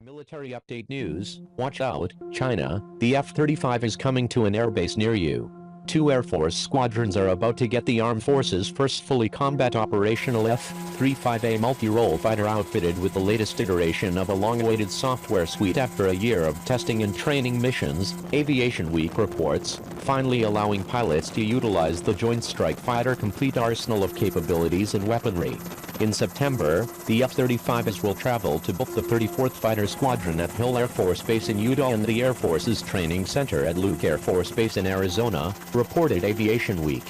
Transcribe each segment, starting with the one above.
Military update news, watch out, China, the F-35 is coming to an airbase near you. Two Air Force squadrons are about to get the Armed Forces' first fully combat operational F-35A multi-role fighter outfitted with the latest iteration of a long-awaited software suite after a year of testing and training missions, Aviation Week reports, finally allowing pilots to utilize the Joint Strike Fighter's complete arsenal of capabilities and weaponry. In September, the F-35s will travel to both the 34th Fighter Squadron at Hill Air Force Base in Utah and the Air Force's Training Center at Luke Air Force Base in Arizona, reported Aviation Week.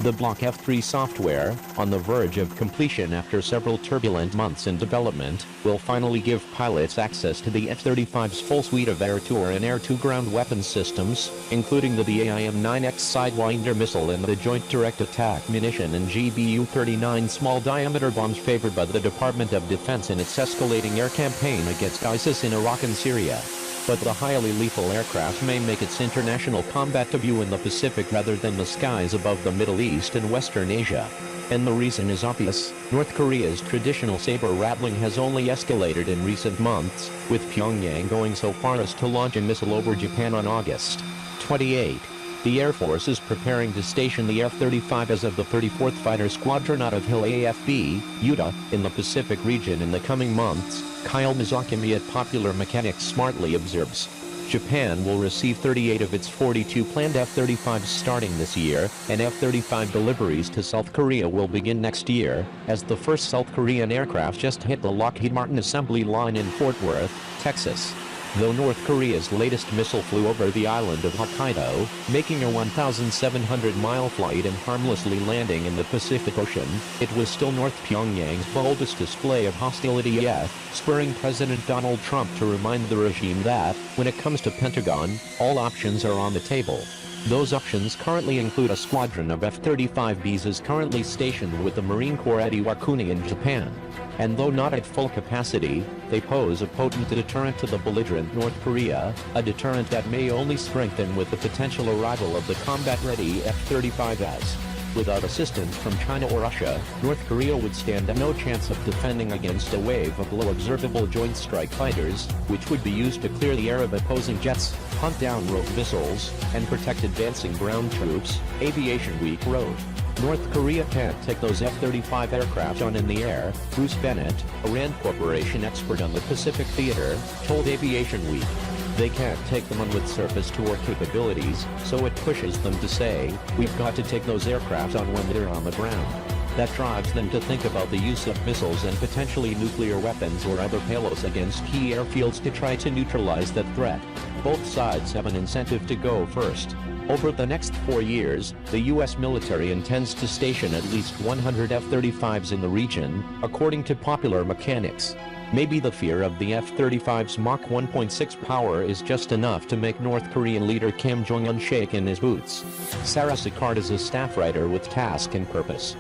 The Block F-3 software, on the verge of completion after several turbulent months in development, will finally give pilots access to the F-35's full suite of air-to-air and air-to-ground weapons systems, including the AIM-9X Sidewinder missile and the Joint Direct Attack Munition and GBU-39 small-diameter bombs favored by the Department of Defense in its escalating air campaign against ISIS in Iraq and Syria. But the highly lethal aircraft may make its international combat debut in the Pacific rather than the skies above the Middle East and Western Asia. And the reason is obvious: North Korea's traditional saber-rattling has only escalated in recent months, with Pyongyang going so far as to launch a missile over Japan on August 28. The Air Force is preparing to station the F-35 as of the 34th Fighter Squadron out of Hill AFB, Utah, in the Pacific region in the coming months, Kyle Mizukami at Popular Mechanics smartly observes. Japan will receive 38 of its 42 planned F-35s starting this year, and F-35 deliveries to South Korea will begin next year, as the first South Korean aircraft just hit the Lockheed Martin assembly line in Fort Worth, Texas. Though North Korea's latest missile flew over the island of Hokkaido, making a 1,700-mile flight and harmlessly landing in the Pacific Ocean, it was still North Pyongyang's boldest display of hostility yet, spurring President Donald Trump to remind the regime that, when it comes to Pentagon, all options are on the table. Those options currently include a squadron of F-35Bs is currently stationed with the Marine Corps at Iwakuni in Japan. And though not at full capacity, they pose a potent deterrent to the belligerent North Korea, a deterrent that may only strengthen with the potential arrival of the combat-ready F-35s. Without assistance from China or Russia, North Korea would stand no chance of defending against a wave of low-observable Joint Strike Fighters, which would be used to clear the air of opposing jets, hunt down rogue missiles, and protect advancing ground troops, Aviation Week wrote. North Korea can't take those F-35 aircraft on in the air, Bruce Bennett, a RAND Corporation expert on the Pacific Theater, told Aviation Week. They can't take them on with surface-to-air capabilities, so it pushes them to say, we've got to take those aircraft on when they're on the ground. That drives them to think about the use of missiles and potentially nuclear weapons or other payloads against key airfields to try to neutralize that threat. Both sides have an incentive to go first. Over the next 4 years, the U.S. military intends to station at least 100 F-35s in the region, according to Popular Mechanics. Maybe the fear of the F-35's Mach 1.6 power is just enough to make North Korean leader Kim Jong-un shake in his boots. Sarah Sicard is a staff writer with Task and Purpose.